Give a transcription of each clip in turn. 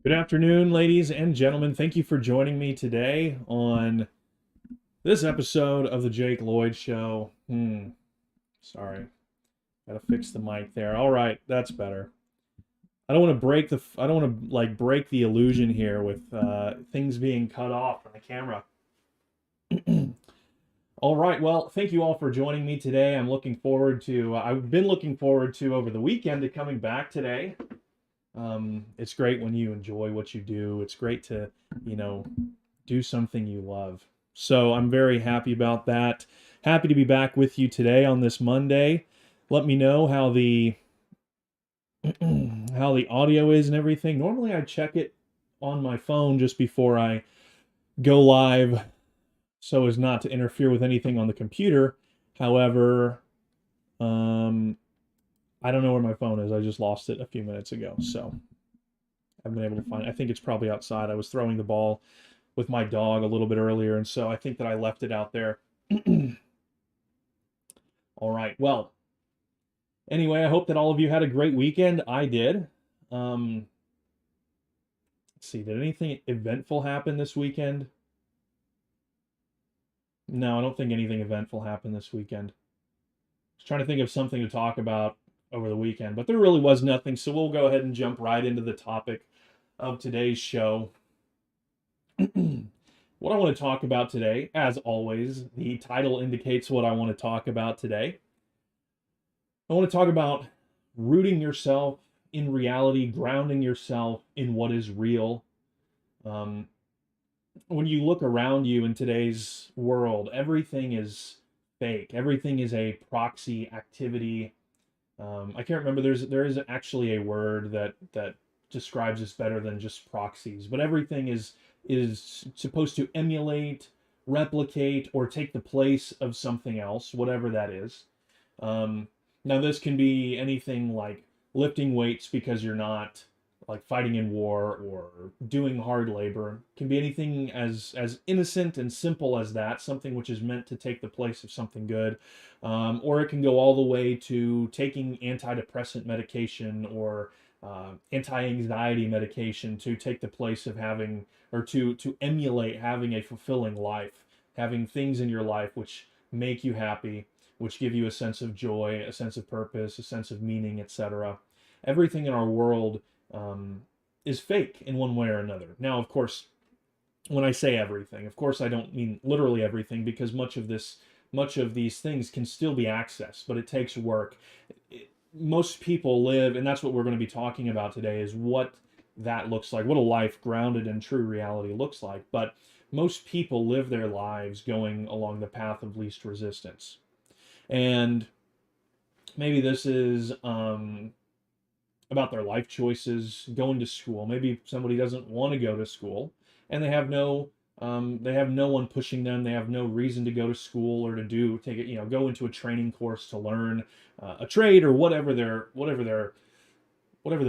Good afternoon, ladies and gentlemen. Thank you for joining me today on this episode of the Lloyd Show. Sorry. Gotta fix the mic there. All right, that's better. I don't want to break the illusion here with things being cut off from the camera. All right, well, thank you all for joining me today. I've been looking forward to over the weekend to coming back today. It's great when you enjoy what you do. It's great to, do something you love. So I'm very happy about that. Happy to be back with you today on this Monday. Let me know how the how the audio is and everything. Normally I check it on my phone just before I go live so as not to interfere with anything on the computer. However, I don't know where my phone is. I just lost it a few minutes ago, so I've been able to find it. I think it's probably outside. I was throwing the ball with my dog a little bit earlier, and so I think that I left it out there. All right. Well, anyway, I hope that all of you had a great weekend. I did. Let's see. Did anything eventful happen this weekend? No, I don't think anything eventful happened this weekend. I was trying to think of something to talk about over the weekend, but there really was nothing, so we'll go ahead and jump right into the topic of today's show. What I want to talk about today, as always, the title indicates what I want to talk about today. I want to talk about rooting yourself in reality, grounding yourself in what is real. When you look around you in today's world, everything is fake. Everything is a proxy activity. I can't remember. There is actually a word that describes this better than just proxies. But everything is supposed to emulate, replicate, or take the place of something else, whatever that is. Now, this can be anything like lifting weights because you're not like fighting in war or doing hard labor. It can be anything as innocent and simple as that, something which is meant to take the place of something good. Or it can go all the way to taking antidepressant medication or anti-anxiety medication to take the place of having, or to emulate having a fulfilling life, having things in your life which make you happy, which give you a sense of joy, a sense of purpose, a sense of meaning, etc. Everything in our world is fake in one way or another. Now, of course, when I say everything, of course, I don't mean literally everything, because much of these things can still be accessed, but it takes work. Most people live, and that's what we're going to be talking about today, is what that looks like, what a life grounded in true reality looks like. But most people live their lives going along the path of least resistance. And maybe this is about their life choices, going to school. Maybe somebody doesn't want to go to school, and they have no one pushing them. They have no reason to go to school or to take it, go into a training course to learn a trade or whatever the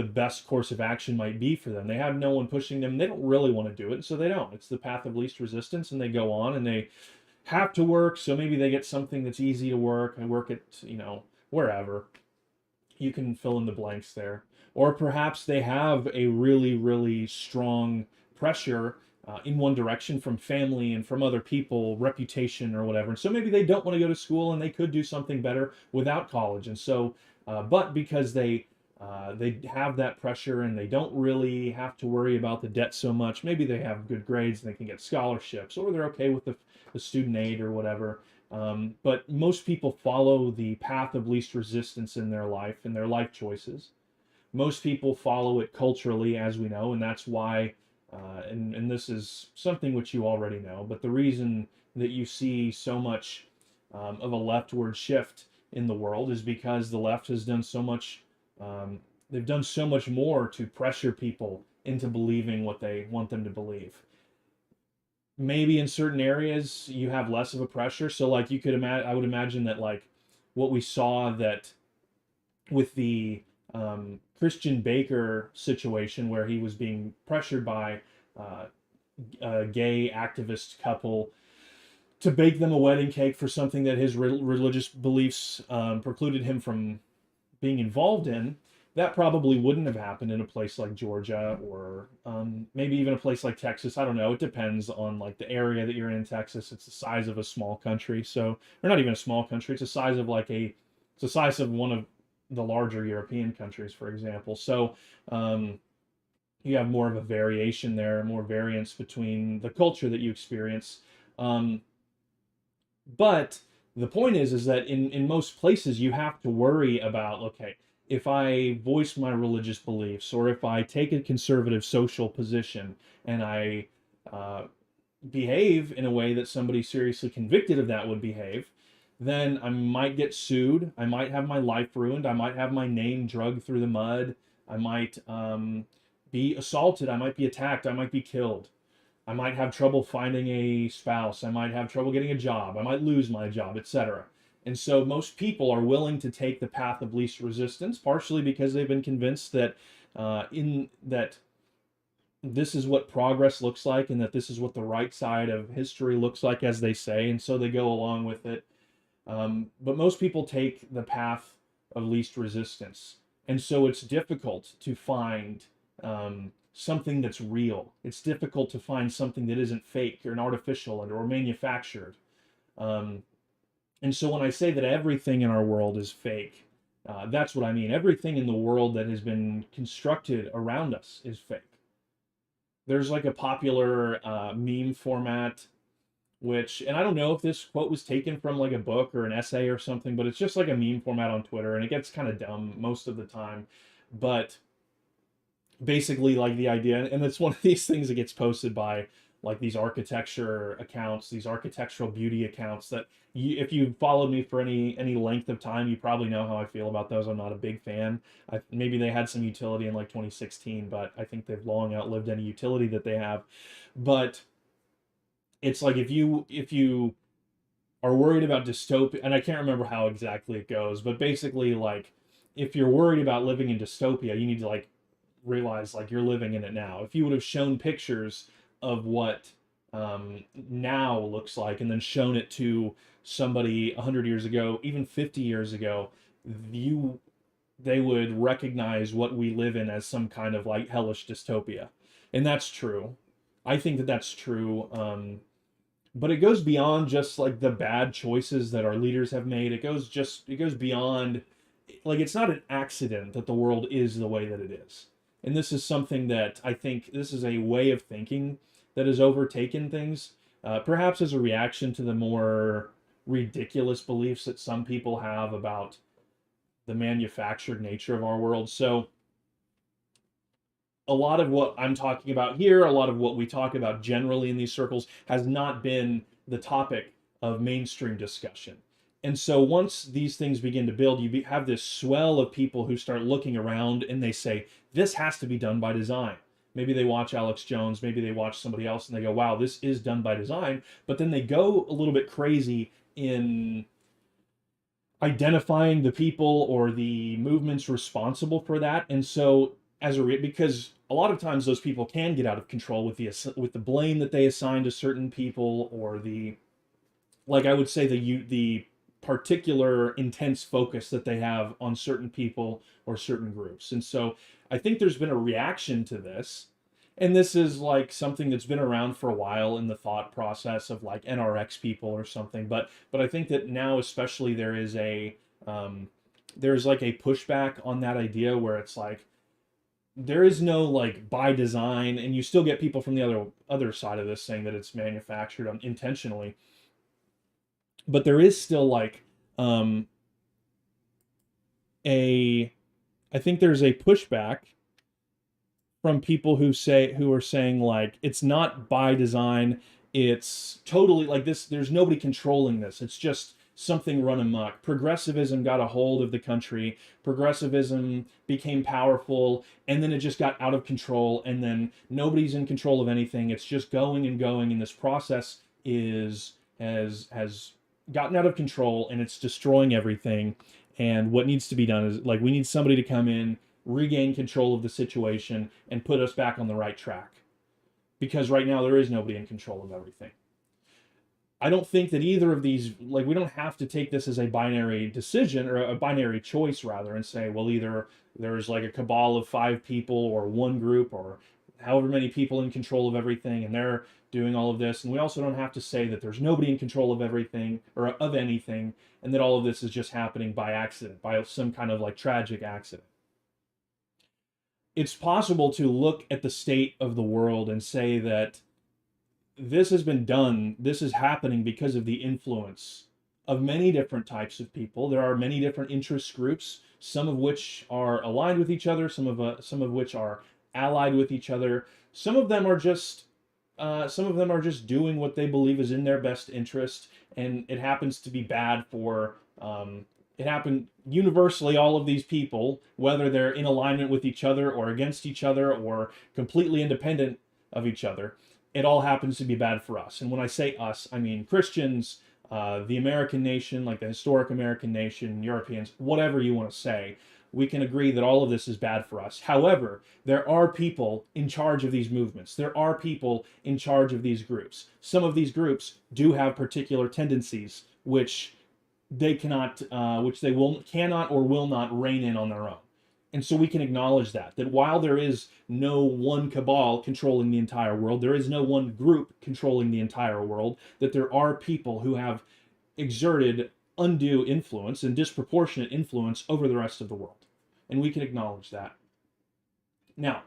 best course of action might be for them. They have no one pushing them. They don't really want to do it, so they don't. It's the path of least resistance, and they go on and they have to work. So maybe they get something that's easy to work and work at, wherever. You can fill in the blanks there. Or perhaps they have a really, really strong pressure in one direction from family and from other people, reputation or whatever. And so maybe they don't want to go to school and they could do something better without college. And so, but because they have that pressure and they don't really have to worry about the debt so much, maybe they have good grades and they can get scholarships, or they're okay with the student aid or whatever. But most people follow the path of least resistance in their life choices. Most people follow it culturally, as we know, and that's why, and this is something which you already know, but the reason that you see so much of a leftward shift in the world is because the left has done so much, they've done so much more to pressure people into believing what they want them to believe. Maybe in certain areas you have less of a pressure. So like I would imagine that like what we saw that with the Christian Baker situation, where he was being pressured by a gay activist couple to bake them a wedding cake for something that his religious beliefs precluded him from being involved in. That probably wouldn't have happened in a place like Georgia, or maybe even a place like Texas. I don't know. It depends on like the area that you're in Texas. It's the size of a small country, so, or not even a small country. It's the size of it's the size of one of the larger European countries, for example. So you have more of a variation there, more variance between the culture that you experience. But the point is that in most places you have to worry about, okay, if I voice my religious beliefs, or if I take a conservative social position and I behave in a way that somebody seriously convicted of that would behave, then I might get sued. I might have my life ruined. I might have my name dragged through the mud. I might be assaulted. I might be attacked. I might be killed. I might have trouble finding a spouse. I might have trouble getting a job. I might lose my job, etc. And so most people are willing to take the path of least resistance, partially because they've been convinced that that this is what progress looks like, and that this is what the right side of history looks like, as they say, and so they go along with it. But most people take the path of least resistance, and so it's difficult to find something that's real. It's difficult to find something that isn't fake or artificial or manufactured. And so when I say that everything in our world is fake, that's what I mean. Everything in the world that has been constructed around us is fake. There's like a popular meme format, and I don't know if this quote was taken from like a book or an essay or something, but it's just like a meme format on Twitter, and it gets kind of dumb most of the time. But basically, like the idea, and it's one of these things that gets posted by like these architecture accounts, these architectural beauty accounts that if you followed me for any length of time, you probably know how I feel about those. I'm not a big fan. Maybe they had some utility in like 2016, but I think they've long outlived any utility that they have. But it's like if you are worried about dystopia, and I can't remember how exactly it goes, but basically like if you're worried about living in dystopia, you need to like realize like you're living in it now. If you would have shown pictures of what now looks like and then shown it to somebody 100 years ago, even 50 years ago, you they would recognize what we live in as some kind of like hellish dystopia. And that's true. I think that that's true. But it goes beyond just like the bad choices that our leaders have made. It goes beyond, like, it's not an accident that the world is the way that it is. And this is something that I think this is a way of thinking that has overtaken things, perhaps as a reaction to the more ridiculous beliefs that some people have about the manufactured nature of our world. So a lot of what I'm talking about here, a lot of what we talk about generally in these circles, has not been the topic of mainstream discussion. And so once these things begin to build, have this swell of people who start looking around and they say, this has to be done by design. Maybe they watch Alex Jones, maybe they watch somebody else and they go, wow, this is done by design. But then they go a little bit crazy in identifying the people or the movements responsible for that. And so because a lot of times those people can get out of control with the blame that they assign to certain people, or the, like, I would say the particular intense focus that they have on certain people or certain groups. And so I think there's been a reaction to this. And this is like something that's been around for a while in the thought process of like NRX people or something. But I think that now especially there's like a pushback on that idea where it's like there is no like by design, and you still get people from the other side of this saying that it's manufactured intentionally. But there is still like I think there's a pushback from people who are saying like it's not by design, it's totally like this, there's nobody controlling this, it's just something run amok. Progressivism got a hold of the country, progressivism became powerful, and then it just got out of control, and then nobody's in control of anything, it's just going and going, and this process has gotten out of control and it's destroying everything. And what needs to be done is like we need somebody to come in, regain control of the situation, and put us back on the right track. Because right now there is nobody in control of everything. I don't think that either of these, like, we don't have to take this as a binary decision, or a binary choice rather, and say, well, either there's like a cabal of 5 people or one group or however many people in control of everything and they're doing all of this. And we also don't have to say that there's nobody in control of everything or of anything, and that all of this is just happening by accident, by some kind of like tragic accident. It's possible to look at the state of the world and say that this has been done, this is happening because of the influence of many different types of people. There are many different interest groups, some of which are aligned with each other, some of which are allied with each other. Some of them are just doing what they believe is in their best interest, and it happens to be bad for it happened universally. All of these people, whether they're in alignment with each other or against each other or completely independent of each other, it all happens to be bad for us. And when I say us, I mean Christians, the American nation, like the historic American nation, Europeans, whatever you want to say. We can agree that all of this is bad for us. However, there are people in charge of these movements. There are people in charge of these groups. Some of these groups do have particular tendencies which they cannot or will not rein in on their own. And so we can acknowledge that while there is no one cabal controlling the entire world, there is no one group controlling the entire world, that there are people who have exerted undue influence and disproportionate influence over the rest of the world. And we can acknowledge that. Now,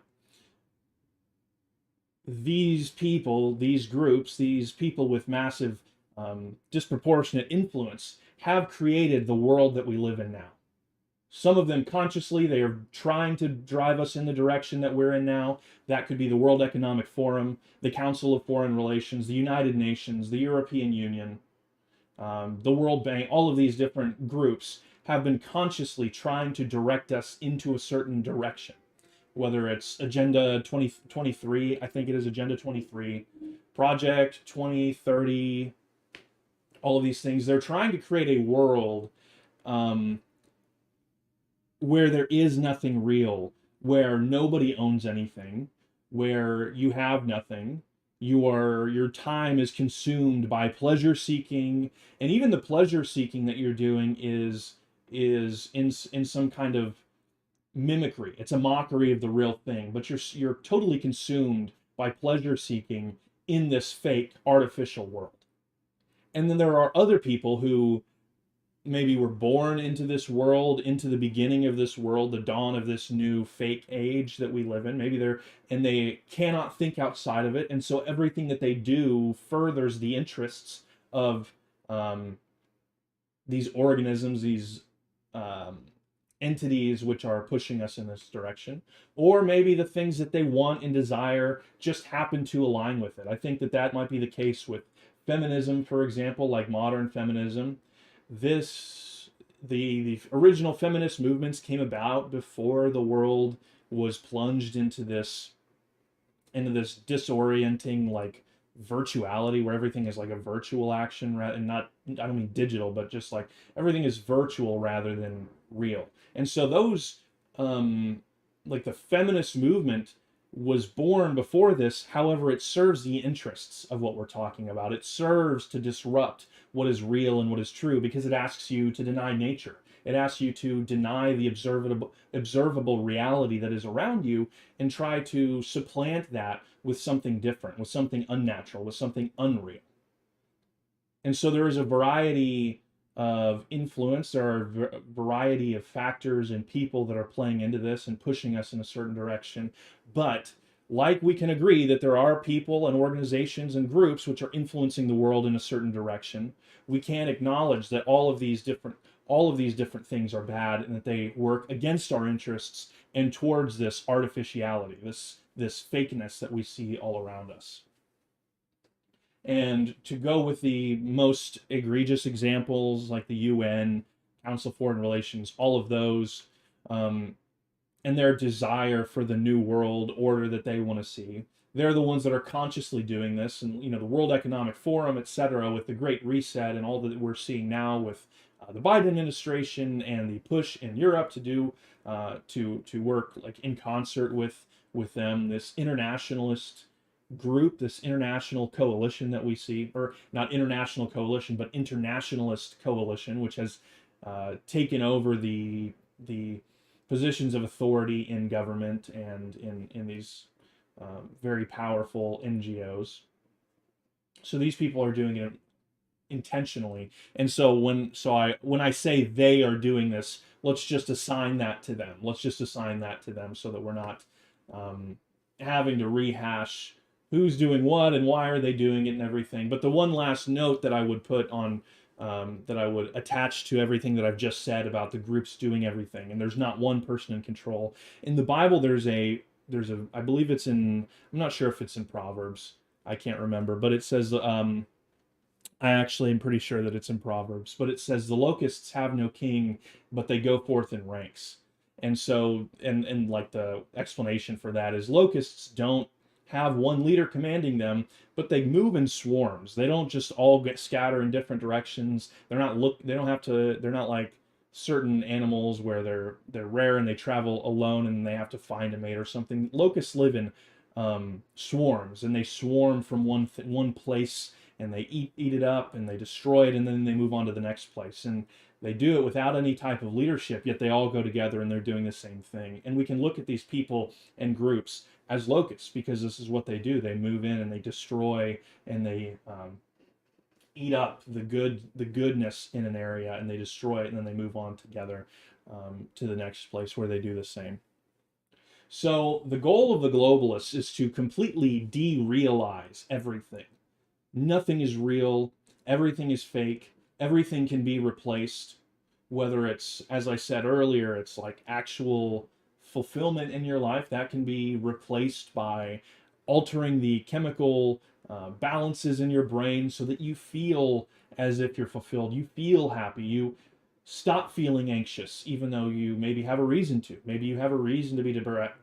these people, these groups, these people with massive disproportionate influence have created the world that we live in now. Some of them consciously, they are trying to drive us in the direction that we're in now. That could be the World Economic Forum, the Council of Foreign Relations, the United Nations, the European Union, the World Bank. All of these different groups have been consciously trying to direct us into a certain direction. Whether it's Agenda 2023, I think it is Agenda 23, Project 2030, all of these things. They're trying to create a world where there is nothing real, where nobody owns anything, where you have nothing. Your time is consumed by pleasure seeking, and even the pleasure seeking that you're doing is in some kind of mimicry. It's a mockery of the real thing, but you're totally consumed by pleasure seeking in this fake artificial world. And then there are other people who maybe were born into this world, into the beginning of this world, the dawn of this new fake age that we live in. Maybe they cannot think outside of it, and so everything that they do furthers the interests of um, these organisms, these um, entities which are pushing us in this direction. Or maybe the things that they want and desire just happen to align with it. I think that that might be the case with feminism, for example, like modern feminism. This the original feminist movements came about before the world was plunged into this disorienting like virtuality where everything is like a virtual action, and not, I don't mean digital, but just like everything is virtual rather than real. And so those like the feminist movement was born before this. However, it serves the interests of what we're talking about. It serves to disrupt what is real and what is true, because it asks you to deny nature. It asks you to deny the observable reality that is around you, and try to supplant that with something different, with something unnatural, with something unreal. And so there is a variety of influence. There are a variety of factors and people that are playing into this and pushing us in a certain direction. But like we can agree that there are people and organizations and groups which are influencing the world in a certain direction, we can acknowledge that all of these different things are bad, and that they work against our interests and towards this artificiality, this fakeness that we see all around us. And to go with the most egregious examples, like the UN, Council of Foreign Relations, all of those, um, and their desire for the new world order that they want to see. They're the ones that are consciously doing this, and the World Economic Forum, etc., with the Great Reset and all that we're seeing now with the Biden administration and the push in Europe to do to work like in concert with them. This internationalist group, this international coalition that we see, or not international coalition, but internationalist coalition, which has taken over the positions of authority in government and in these very powerful NGOs. So these people are doing it intentionally, and so when I say they are doing this, let's just assign that to them. Let's just assign that to them, so that we're not having to rehash who's doing what and why are they doing it and everything. But the one last note that I would put on, that I would attach to everything that I've just said about the groups doing everything, and there's not one person in control. In the Bible, there's a I believe it's in, I'm not sure if it's in Proverbs, I can't remember, but it says I actually am pretty sure that it's in Proverbs, but it says the locusts have no king, but they go forth in ranks. And so, and like the explanation for that is locusts don't have one leader commanding them, but they move in swarms. They don't just all get scatter in different directions. They don't have to, they're not like certain animals where they're rare and they travel alone and they have to find a mate or something. Locusts live in swarms, and they swarm from one place, and they eat it up and they destroy it, and then they move on to the next place. And they do it without any type of leadership, yet they all go together and they're doing the same thing. And we can look at these people and groups as locusts, because this is what they do. They move in and they destroy, and they eat up the goodness in an area, and they destroy it, and then they move on together to the next place where they do the same. So the goal of the globalists is to completely de-realize everything. Nothing is real. Everything is fake. Everything can be replaced. Whether it's, as I said earlier, it's like actual fulfillment in your life that can be replaced by altering the chemical balances in your brain so that you feel as if you're fulfilled. You feel happy. You stop feeling anxious, even though you maybe have a reason to. Maybe you have a reason to be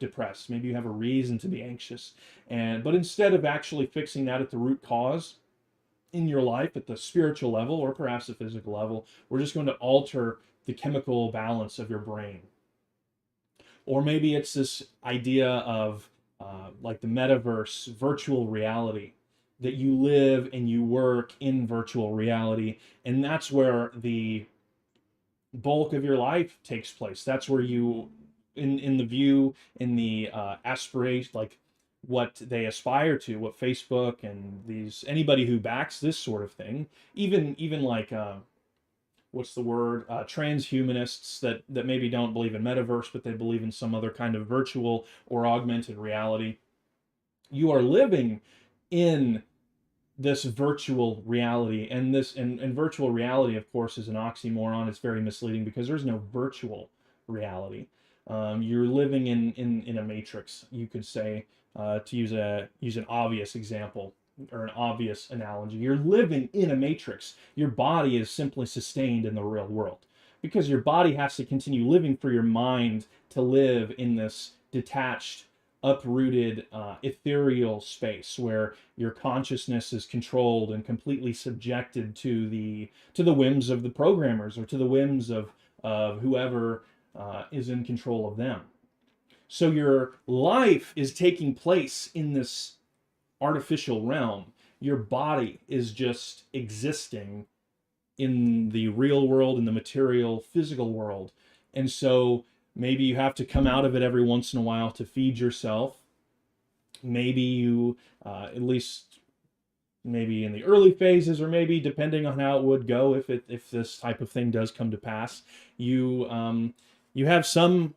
depressed. Maybe you have a reason to be anxious. But instead of actually fixing that at the root cause in your life, at the spiritual level or perhaps the physical level, we're just going to alter the chemical balance of your brain. Or maybe it's this idea of like the metaverse, virtual reality, that you live and you work in virtual reality. And that's where the bulk of your life takes place. That's where you, in the view, in the aspiration, like what they aspire to, what Facebook and these, anybody who backs this sort of thing, even like what's the word, transhumanists that maybe don't believe in metaverse, but they believe in some other kind of virtual or augmented reality. You are living in this virtual reality, and and virtual reality, of course, is an oxymoron. It's very misleading because there's no virtual reality. You're living in a matrix, you could say, to use an obvious example or an obvious analogy. You're living in a matrix. Your body is simply sustained in the real world because your body has to continue living for your mind to live in this detached, uprooted, ethereal space where your consciousness is controlled and completely subjected to the whims of the programmers or to the whims of whoever is in control of them. So your life is taking place in this artificial realm. Your body is just existing in the real world, in the material, physical world. And so maybe you have to come out of it every once in a while to feed yourself. Maybe you, at least maybe in the early phases, or maybe depending on how it would go, if this type of thing does come to pass, you have some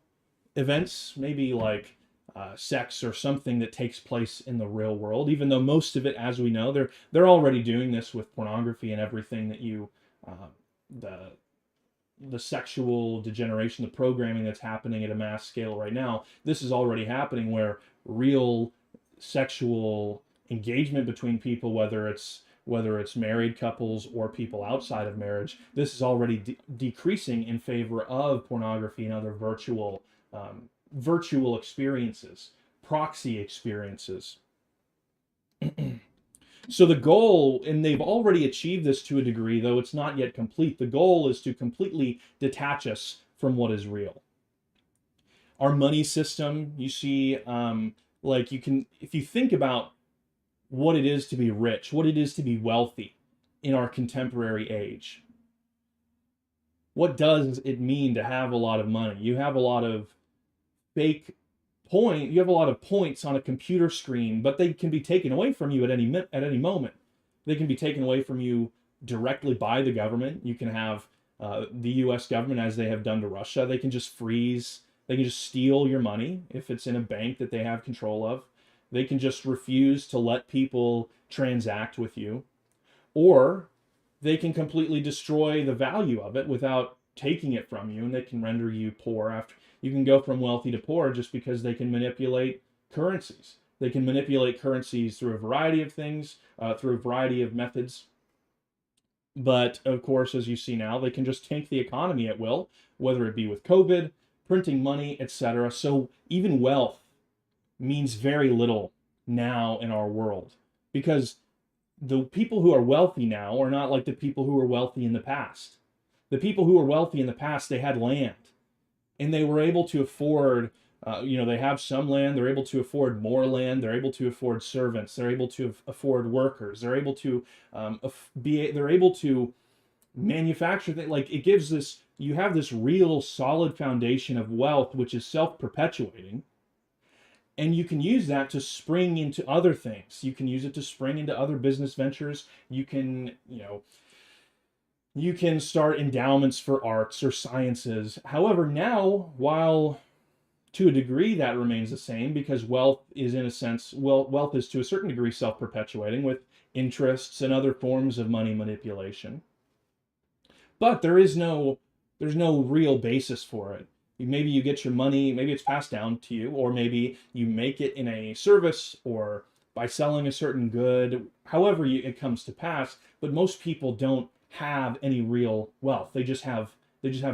events, maybe like sex or something that takes place in the real world. Even though most of it, as we know, they're already doing this with pornography and everything that you the sexual degeneration, the programming that's happening at a mass scale right now. This is already happening where real sexual engagement between people, whether it's married couples or people outside of marriage, this is already decreasing in favor of pornography and other virtual experiences, proxy experiences. So the goal, and they've already achieved this to a degree, though it's not yet complete, the goal is to completely detach us from what is real. Our money system, you see, like you can, if you think about what it is to be rich, what it is to be wealthy in our contemporary age, what does it mean to have a lot of money? You have a lot of you have a lot of points on a computer screen, but they can be taken away from you at any moment. They can be taken away from you directly by the government. You can have the U.S. government, as they have done to Russia. They can just freeze. They can just steal your money if it's in a bank that they have control of. They can just refuse to let people transact with you, or they can completely destroy the value of it without taking it from you, and they can render you poor after. You can go from wealthy to poor just because they can manipulate currencies. They can manipulate currencies through a variety of things, through a variety of methods. But of course, as you see now, they can just tank the economy at will, whether it be with COVID, printing money, etc. So even wealth means very little now in our world, because the people who are wealthy now are not like the people who were wealthy in the past. The people who were wealthy in the past, they had land, and they were able to afford, they have some land, they're able to afford more land, they're able to afford servants, they're able to afford workers, they're able to they're able to manufacture things. Like, it gives this, you have this real solid foundation of wealth, which is self-perpetuating, and you can use that to spring into other things. You can use it to spring into other business ventures. You can, you can start endowments for arts or sciences. However, now, while to a degree that remains the same, because wealth is, in a sense, wealth is to a certain degree self-perpetuating with interests and other forms of money manipulation. But there's no real basis for it. Maybe you get your money, maybe it's passed down to you, or maybe you make it in a service or by selling a certain good, however it comes to pass. But most people don't have any real wealth. They just have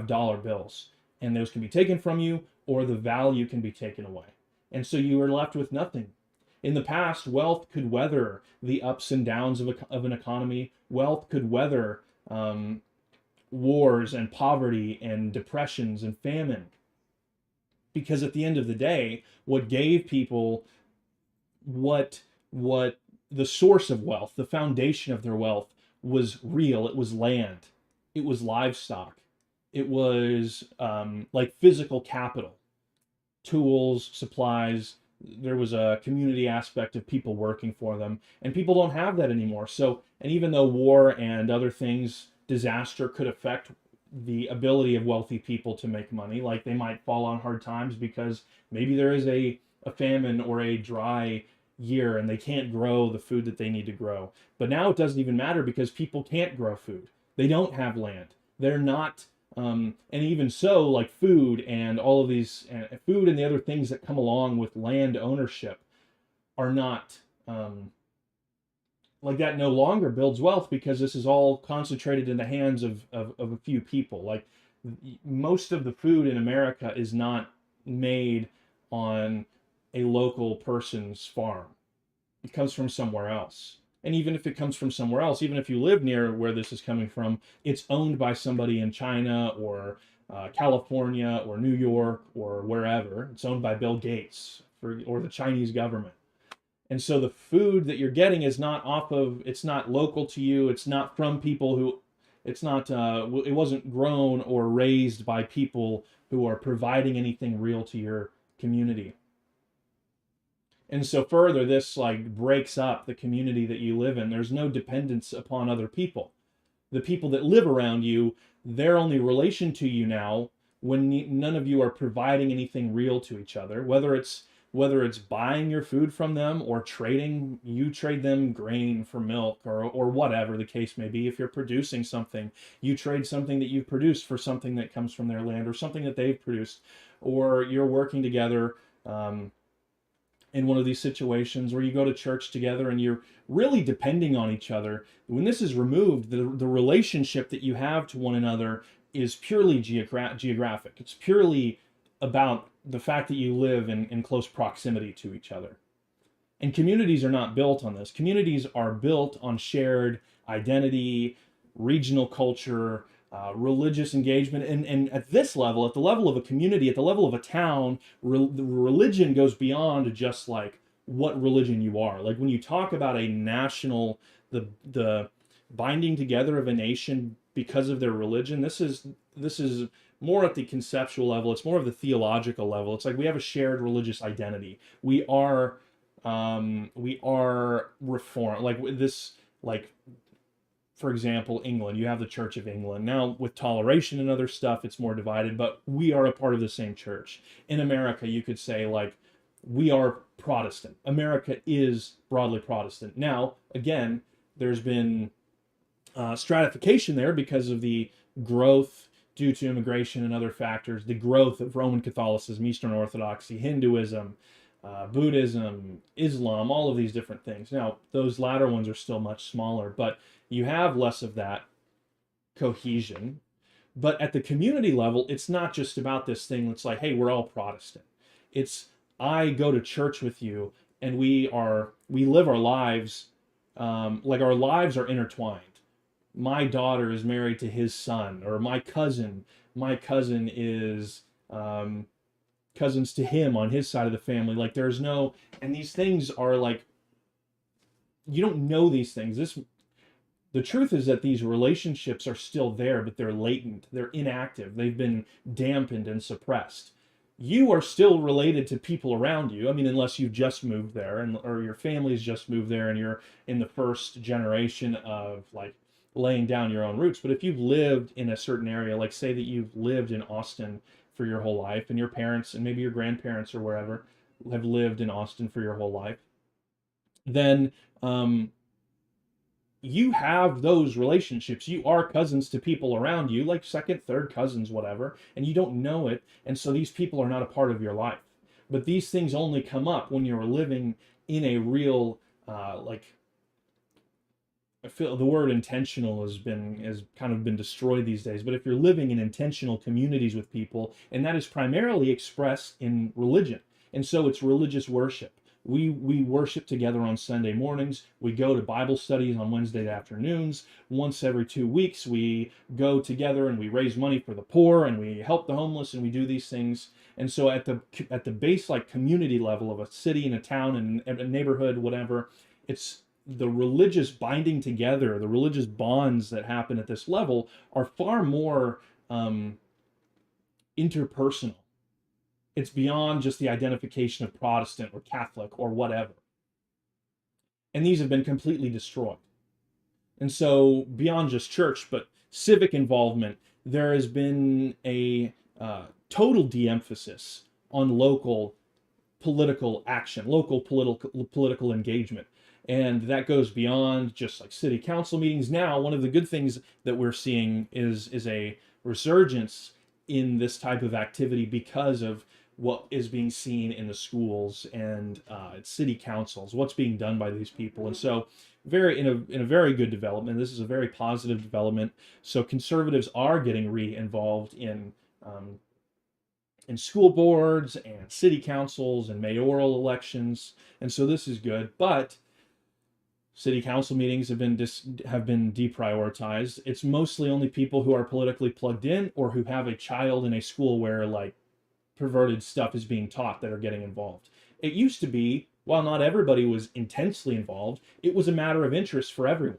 dollar bills, and those can be taken from you, or the value can be taken away, and so you are left with nothing. In the past, wealth could weather the ups and downs of an economy. Wealth could weather wars and poverty and depressions and famine, Because at the end of the day, what gave people what the source of wealth, the foundation of their wealth, was real. It was land, it was livestock, it was like physical capital, tools, supplies. There was a community aspect of people working for them, and people don't have that anymore. So, and even though war and other things, disaster could affect the ability of wealthy people to make money, like they might fall on hard times because maybe there is a famine or a dry year and they can't grow the food that they need to grow. But now it doesn't even matter because people can't grow food. They don't have land. They're not and even so, like food and all of these food and the other things that come along with land ownership are not like that. No longer builds wealth because this is all concentrated in the hands of a few people. Like most of the food in America is not made on a local person's farm. It comes from somewhere else. And even if it comes from somewhere else, even if you live near where this is coming from, it's owned by somebody in China or California or New York or wherever. It's owned by Bill Gates or the Chinese government. And so the food that you're getting is not it's not local to you. It's not from people who, it's not, it wasn't grown or raised by people who are providing anything real to your community. And so further, this like breaks up the community that you live in. There's no dependence upon other people. The people that live around you, their only relation to you now, when none of you are providing anything real to each other, whether it's buying your food from them or trading, you trade them grain for milk or whatever the case may be. If you're producing something, you trade something that you've produced for something that comes from their land or something that they've produced, or you're working together in one of these situations where you go to church together and you're really depending on each other. When this is removed, the relationship that you have to one another is purely geographic. It's purely about the fact that you live in close proximity to each other. And communities are not built on this. Communities are built on shared identity, regional culture, religious engagement. And at this level, at the level of a community, at the level of a town, the religion goes beyond just like what religion you are. Like when you talk about a national, the binding together of a nation because of their religion, this is more at the conceptual level. It's more of the theological level. It's like we have a shared religious identity. We are reformed. Like this, like for example, England, you have the Church of England. Now with toleration and other stuff, it's more divided, but we are a part of the same church. In America, you could say like we are Protestant. America is broadly Protestant. Now, again, there's been stratification there because of the growth due to immigration and other factors, the growth of Roman Catholicism, Eastern Orthodoxy, Hinduism, Buddhism, Islam, all of these different things. Now, those latter ones are still much smaller, but you have less of that cohesion. But at the community level, it's not just about this thing that's like, hey, we're all Protestant. It's, I go to church with you and we live our lives, like our lives are intertwined. My daughter is married to his son, or my cousin is cousins to him on his side of the family. Like there's no, and these things are like, you don't know these things. The truth is that these relationships are still there, but they're latent, they're inactive, they've been dampened and suppressed. You are still related to people around you. I mean, unless you've just moved there or your family's just moved there and you're in the first generation of like laying down your own roots. But if you've lived in a certain area, like say that you've lived in Austin for your whole life and your parents and maybe your grandparents or wherever have lived in Austin for your whole life, then you have those relationships. You are cousins to people around you, like second, third cousins, whatever, and you don't know it. And so these people are not a part of your life. But these things only come up when you're living in a real, like, I feel the word intentional has kind of been destroyed these days. But if you're living in intentional communities with people, and that is primarily expressed in religion, and so it's religious worship. We worship together on Sunday mornings. We go to Bible studies on Wednesday afternoons. Once every 2 weeks, we go together and we raise money for the poor and we help the homeless and we do these things. And so at the base, like, community level of a city and a town and a neighborhood, whatever, it's the religious binding together, the religious bonds that happen at this level are far more interpersonal. It's beyond just the identification of Protestant or Catholic or whatever. And these have been completely destroyed. And so, beyond just church, but civic involvement, there has been a total de-emphasis on local political action, local political engagement. And that goes beyond just like city council meetings. Now, one of the good things that we're seeing is a resurgence in this type of activity because of what is being seen in the schools and city councils, what's being done by these people. And so in a very good development. This is a very positive development. So conservatives are getting re-involved in school boards and city councils and mayoral elections. And so this is good. But city council meetings have been deprioritized. It's mostly only people who are politically plugged in or who have a child in a school where like perverted stuff is being taught that are getting involved. It used to be, while not everybody was intensely involved, it was a matter of interest for everyone.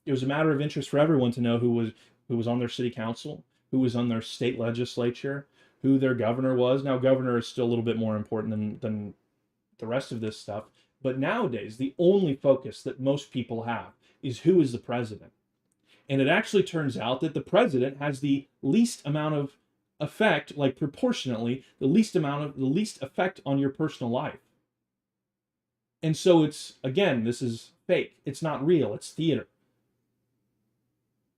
It was a matter of interest for everyone to know who was on their city council, who was on their state legislature, who their governor was. Now, governor is still a little bit more important than the rest of this stuff. But nowadays, the only focus that most people have is who is the president. And it actually turns out that the president has the least amount of effect, like proportionately, the least effect on your personal life. And so it's, again, this is fake. It's not real. It's theater.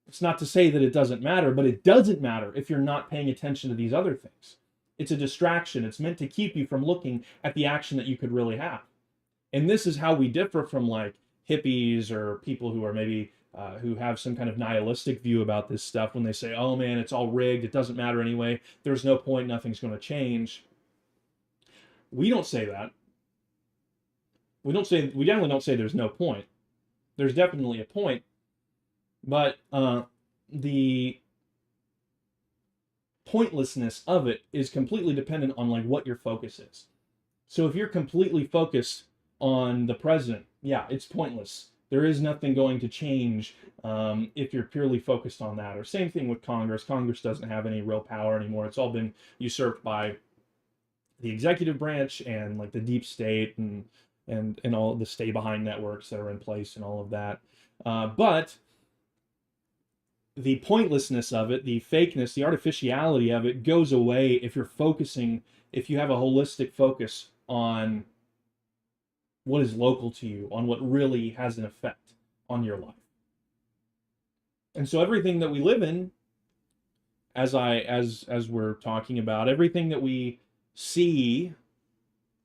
It's not to say that it doesn't matter, but it doesn't matter if you're not paying attention to these other things. It's a distraction. It's meant to keep you from looking at the action that you could really have. And this is how we differ from like hippies or people who are maybe who have some kind of nihilistic view about this stuff when they say, oh man, it's all rigged. It doesn't matter anyway. There's no point. Nothing's going to change. We don't say that. We definitely don't say there's no point. There's definitely a point. But the pointlessness of it is completely dependent on like what your focus is. So if you're completely focused on the president, yeah, it's pointless. There is nothing going to change if you're purely focused on that. Or same thing with Congress. Congress doesn't have any real power anymore. It's all been usurped by the executive branch and like the deep state and all the stay behind networks that are in place and all of that. But the pointlessness of it, the fakeness, the artificiality of it goes away if you're focusing, if you have a holistic focus on what is local to you, on what really has an effect on your life. And so everything that we live in, as we're talking about, everything that we see,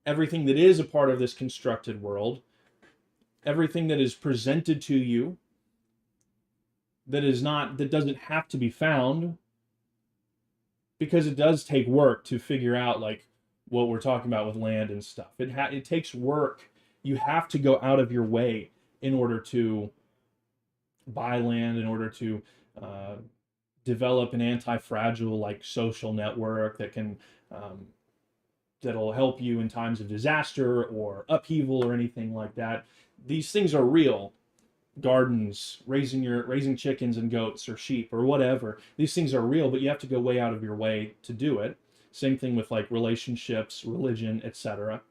everything that is a part of this constructed world, everything that is presented to you, that doesn't have to be found, because it does take work to figure out like what we're talking about with land and stuff. It takes work. You have to go out of your way in order to buy land, in order to develop an anti-fragile like social network that can that'll help you in times of disaster or upheaval or anything like that. These things are real. Gardens, raising chickens and goats or sheep or whatever. These things are real, but you have to go way out of your way to do it. Same thing with like relationships, religion, etc.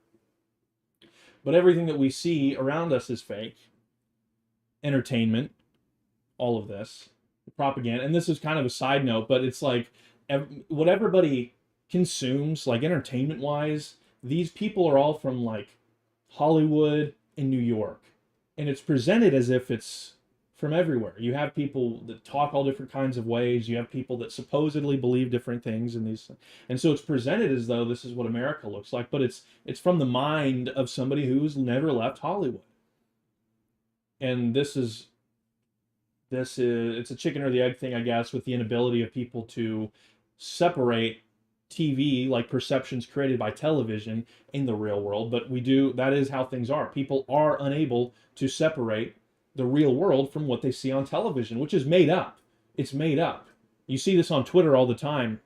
But everything that we see around us is fake. Entertainment, all of this, propaganda. And this is kind of a side note, but it's like what everybody consumes, like entertainment wise, these people are all from like Hollywood and New York. And it's presented as if it's from everywhere. You have people that talk all different kinds of ways. You have people that supposedly believe different things in these. And so it's presented as though this is what America looks like, but it's from the mind of somebody who's never left Hollywood. And it's a chicken or the egg thing, I guess, with the inability of people to separate TV, like perceptions created by television in the real world, but that is how things are. People are unable to separate the real world from what they see on television, which is made up. It's made up. You see this on Twitter all the time,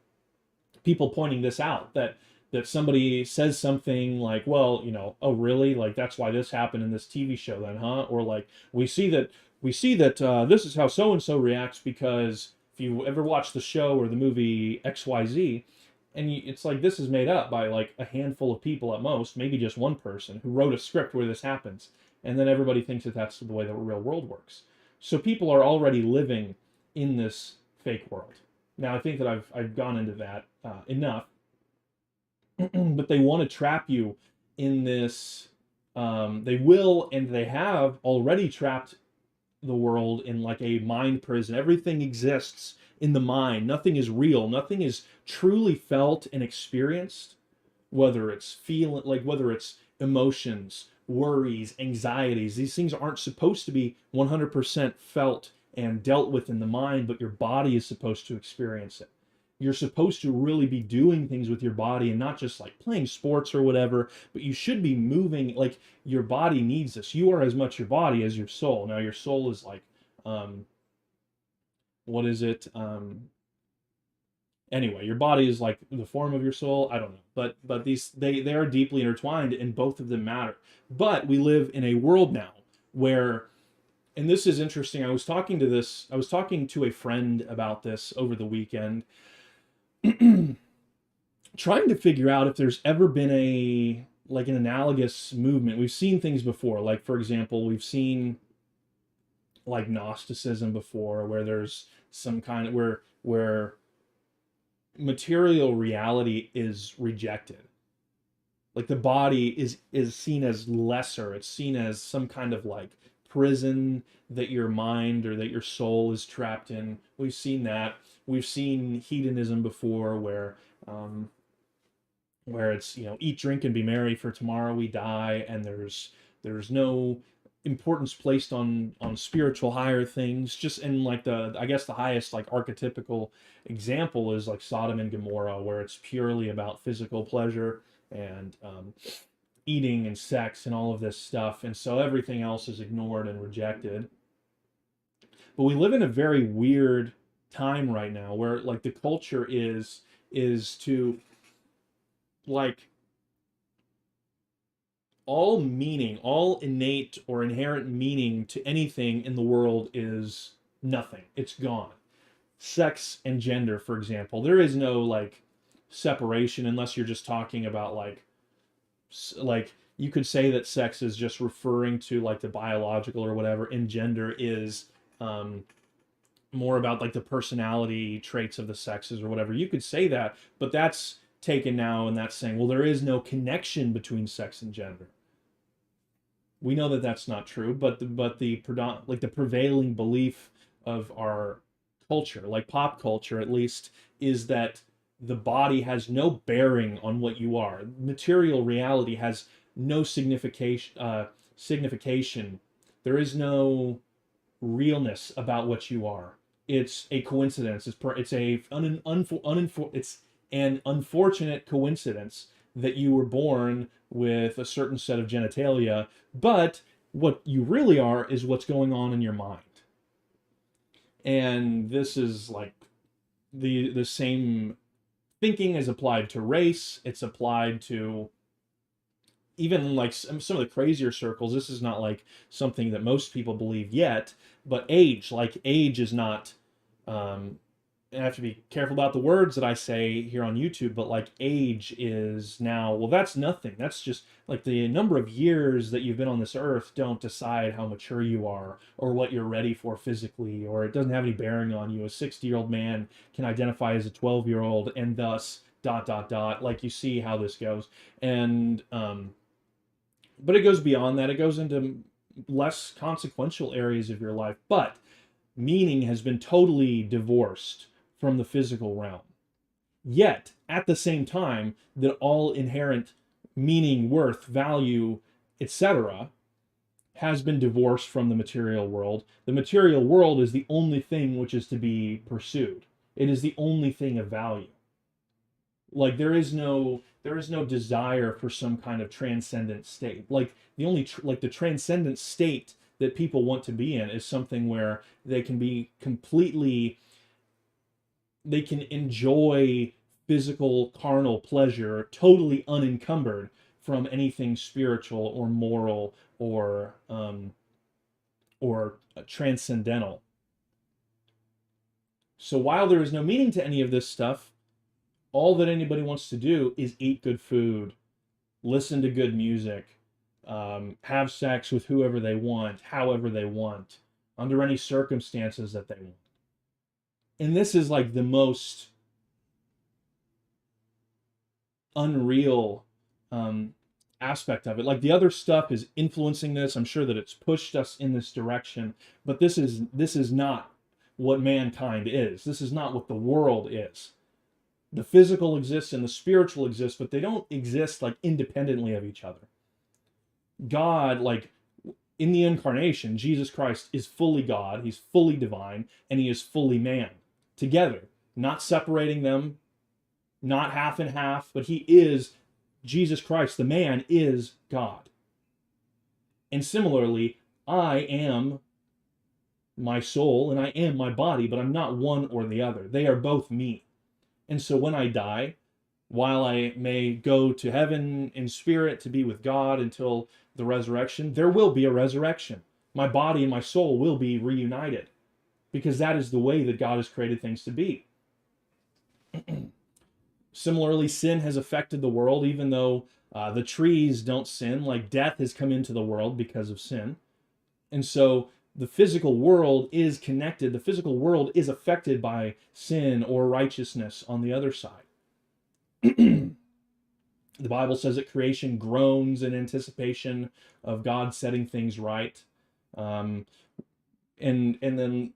people pointing this out, that somebody says something like, well, oh really, like that's why this happened in this TV show then, huh? Or like, we see that this is how so and so reacts because if you ever watch the show or the movie XYZ, and it's like, this is made up by like a handful of people at most, maybe just one person who wrote a script where this happens, and then everybody thinks that that's the way the real world works. So people are already living in this fake world. Now I think that I've gone into that enough, but they want to trap you in this. They will, and they have already trapped the world in like a mind prison. Everything exists in the mind. Nothing is real. Nothing is truly felt and experienced, whether it's whether it's emotions, worries, anxieties. These things aren't supposed to be 100% felt and dealt with in the mind, but your body is supposed to experience it. You're supposed to really be doing things with your body and not just like playing sports or whatever, but you should be moving. Like, your body needs this. You are as much your body as your soul. Now your soul is like, what is it? Anyway, your body is like the form of your soul. I don't know, but they are deeply intertwined, and both of them matter. But we live in a world now where, and this is interesting. I was talking to a friend about this over the weekend, trying to figure out if there's ever been an analogous movement. We've seen things before, like for example, we've seen like Gnosticism before, where there's some kind of where material reality is rejected. Like the body is seen as lesser. It's seen as some kind of like prison that your mind or that your soul is trapped in. We've seen that. We've seen hedonism before, where it's, eat, drink, and be merry, for tomorrow we die, and there's no importance placed on spiritual higher things. Just in like I guess the highest like archetypical example is like Sodom and Gomorrah, where it's purely about physical pleasure and eating and sex and all of this stuff, and so everything else is ignored and rejected. But we live in a very weird time right now, where like the culture is to like all meaning, all innate or inherent meaning to anything in the world is nothing. It's gone. Sex and gender, for example, there is no like separation, unless you're just talking about like you could say that sex is just referring to like the biological or whatever, and gender is more about like the personality traits of the sexes or whatever. You could say that, but that's taken now, and that's saying, well, there is no connection between sex and gender. We know that that's not true, but the prevailing belief of our culture, like pop culture at least, is that the body has no bearing on what you are. Material reality has no signification. There is no realness about what you are. It's a coincidence. It's an unfortunate coincidence that you were born with a certain set of genitalia, but what you really are is what's going on in your mind. And this is like the same thinking is applied to race. It's applied to even like some of the crazier circles. This is not like something that most people believe yet, but age is not, and I have to be careful about the words that I say here on YouTube, but like age is now, well, that's nothing. That's just like the number of years that you've been on this earth don't decide how mature you are or what you're ready for physically, or it doesn't have any bearing on you. A 60-year-old man can identify as a 12-year-old, and thus ... Like, you see how this goes. And but it goes beyond that. It goes into less consequential areas of your life, but meaning has been totally divorced from the physical realm. Yet, at the same time, that all inherent meaning, worth, value, etc., has been divorced from the material world. The material world is the only thing which is to be pursued. It is the only thing of value. Like there is no desire for some kind of transcendent state. Like the only like the transcendent state that people want to be in is something where they can be completely, they can enjoy physical carnal pleasure totally unencumbered from anything spiritual or moral or transcendental. So while there is no meaning to any of this stuff, all that anybody wants to do is eat good food, listen to good music, have sex with whoever they want, however they want, under any circumstances that they want. And this is like the most unreal aspect of it. Like the other stuff is influencing this. I'm sure that it's pushed us in this direction, but this is not what mankind is. This is not what the world is. The physical exists and the spiritual exists, but they don't exist like independently of each other. God, like in the incarnation, Jesus Christ is fully God, he's fully divine, and he is fully man, together, not separating them, not half and half, but he is, Jesus Christ, the man, is God. And similarly, I am my soul and I am my body, but I'm not one or the other. They are both me. And so when I die, while I may go to heaven in spirit to be with God until the resurrection, there will be a resurrection. My body and my soul will be reunited because that is the way that God has created things to be. Similarly, sin has affected the world, even though the trees don't sin, like death has come into the world because of sin. And so the physical world is connected. The physical world is affected by sin or righteousness on the other side. The Bible says that creation groans in anticipation of God setting things right. And then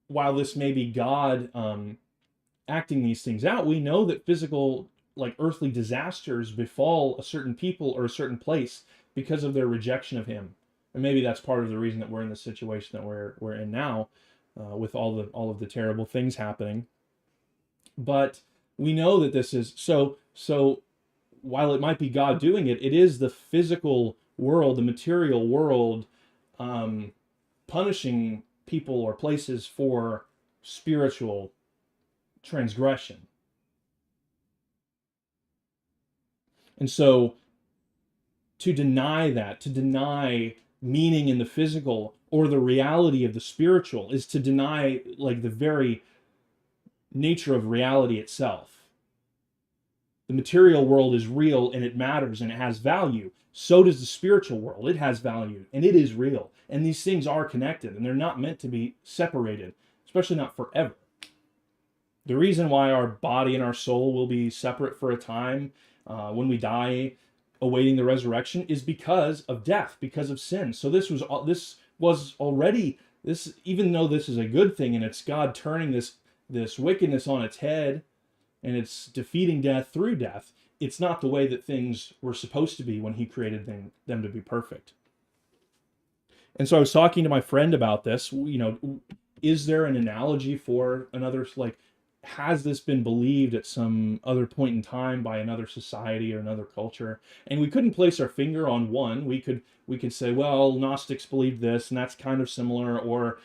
while this may be God acting these things out, we know that physical, like earthly disasters befall a certain people or a certain place because of their rejection of him. And maybe that's part of the reason that we're in the situation that we're in now, with all of the terrible things happening. But we know that this is so. While it might be God doing it, it is the physical world, the material world, punishing people or places for spiritual transgression. And so to deny that, to deny meaning in the physical or the reality of the spiritual, is to deny like the very nature of reality itself. The material world is real and it matters and it has value. So does the spiritual world. It has value and it is real. And these things are connected and they're not meant to be separated, especially not forever. The reason why our body and our soul will be separate for a time when we die, awaiting the resurrection, is because of death, because of sin. So this was already this, even though this is a good thing and it's God turning this wickedness on its head and it's defeating death through death, it's not the way that things were supposed to be when he created them to be perfect. And so I was talking to my friend about this. You know, is there an analogy for another, like, has this been believed at some other point in time by another society or another culture? And we couldn't place our finger on one. We could say, well, Gnostics believed this, and that's kind of similar, or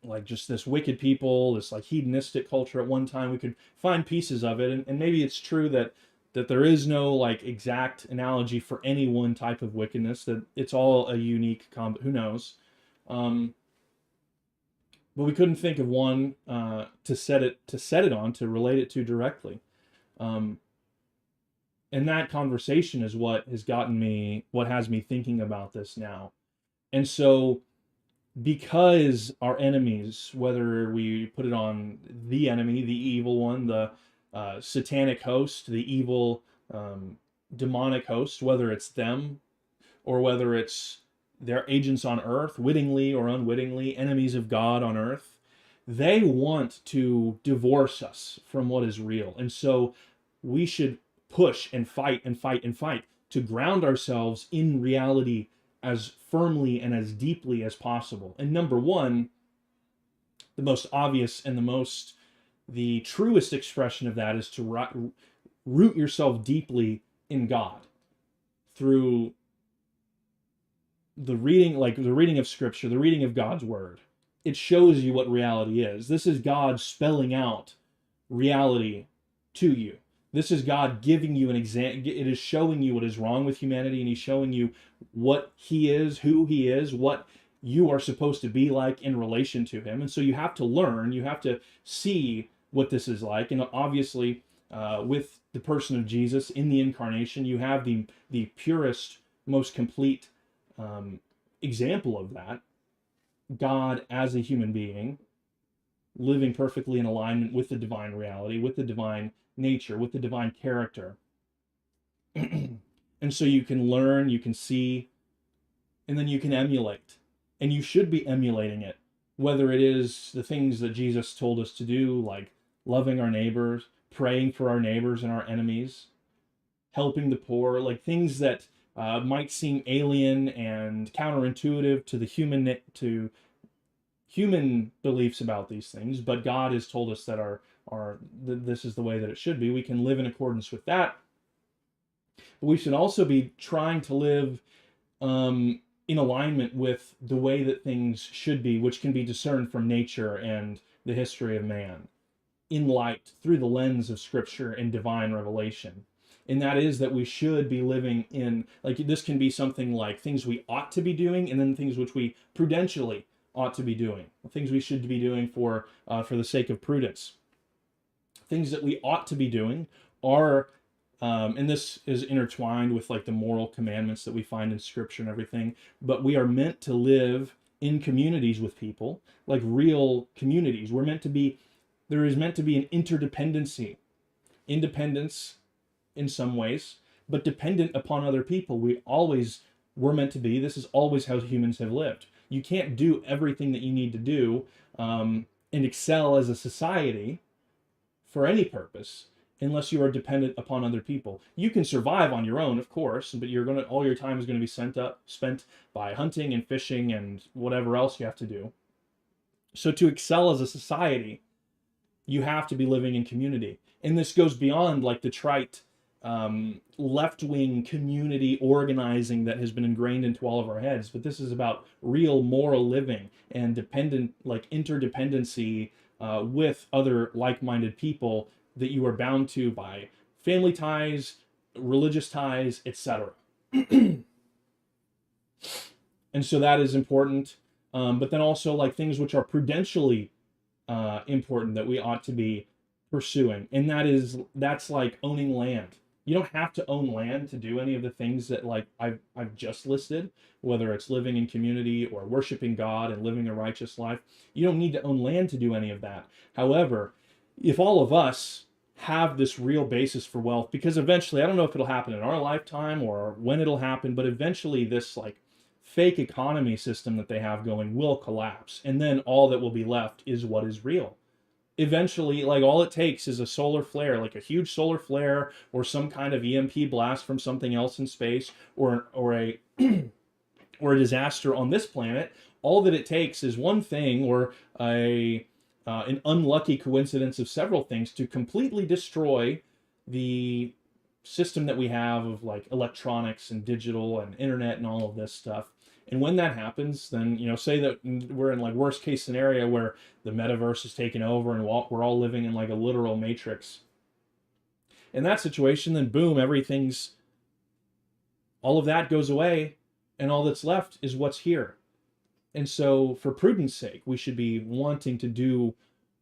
like just this wicked people, this like hedonistic culture at one time. We could find pieces of it, and maybe it's true that there is no like exact analogy for any one type of wickedness, that it's all a unique who knows. But we couldn't think of one to set it on, to relate it to directly. And that conversation is what has me thinking about this now. And so, because our enemies, whether we put it on the enemy, the evil one, the satanic host, the evil demonic host, whether it's them or whether it's their agents on earth, wittingly or unwittingly, enemies of God on earth, they want to divorce us from what is real. And so we should push and fight and fight and fight to ground ourselves in reality as firmly and as deeply as possible. And number one, the most obvious and the most the truest expression of that is to root yourself deeply in God through the reading of Scripture, the reading of God's Word. It shows you what reality is. This is God spelling out reality to you. This is God giving you an example. It is showing you what is wrong with humanity, and He's showing you what He is, who He is, what you are supposed to be like in relation to Him. And so you have to learn, you have to see what this is like. And obviously, with the person of Jesus in the incarnation, you have the purest, most complete example of that. God as a human being, living perfectly in alignment with the divine reality, with the divine nature, with the divine character. And so you can learn, you can see, and then you can emulate. And you should be emulating it, whether it is the things that Jesus told us to do, like loving our neighbors, praying for our neighbors and our enemies, helping the poor, like things that might seem alien and counterintuitive to the human beliefs about these things, but God has told us that this is the way that it should be. We can live in accordance with that. But we should also be trying to live in alignment with the way that things should be, which can be discerned from nature and the history of man, in light, through the lens of Scripture and divine revelation. And that is that we should be living in, like, this can be something like things we ought to be doing, and then things which we prudentially ought to be doing, things we should be doing for the sake of prudence. Things that we ought to be doing are, and this is intertwined with like the moral commandments that we find in Scripture and everything, but we are meant to live in communities with people, like real communities. There is meant to be an interdependency, independence in some ways, but dependent upon other people. We're meant to be. This is always how humans have lived. You can't do everything that you need to do and excel as a society for any purpose unless you are dependent upon other people. You can survive on your own, of course, but all your time is going to be spent by hunting and fishing and whatever else you have to do. So to excel as a society, you have to be living in community. And this goes beyond like the trite left-wing community organizing that has been ingrained into all of our heads, but this is about real moral living and interdependency with other like-minded people that you are bound to by family ties, religious ties, etc. And so that is important, but then also like things which are prudentially important that we ought to be pursuing, and that's like owning land. You don't have to own land to do any of the things that like I've just listed, whether it's living in community or worshiping God and living a righteous life. You don't need to own land to do any of that. However, if all of us have this real basis for wealth, because eventually, I don't know if it'll happen in our lifetime or when it'll happen, but eventually this like fake economy system that they have going will collapse, and then all that will be left is what is real. Eventually, like all it takes is a solar flare, like a huge solar flare or some kind of EMP blast from something else in space, or a or a disaster on this planet. All that it takes is one thing, or an unlucky coincidence of several things, to completely destroy the system that we have of like electronics and digital and internet and all of this stuff. And when that happens, then, say that we're in like worst case scenario where the metaverse is taken over and we're all living in like a literal matrix. In that situation, then boom, all of that goes away, and all that's left is what's here. And so for prudence sake, we should be wanting to do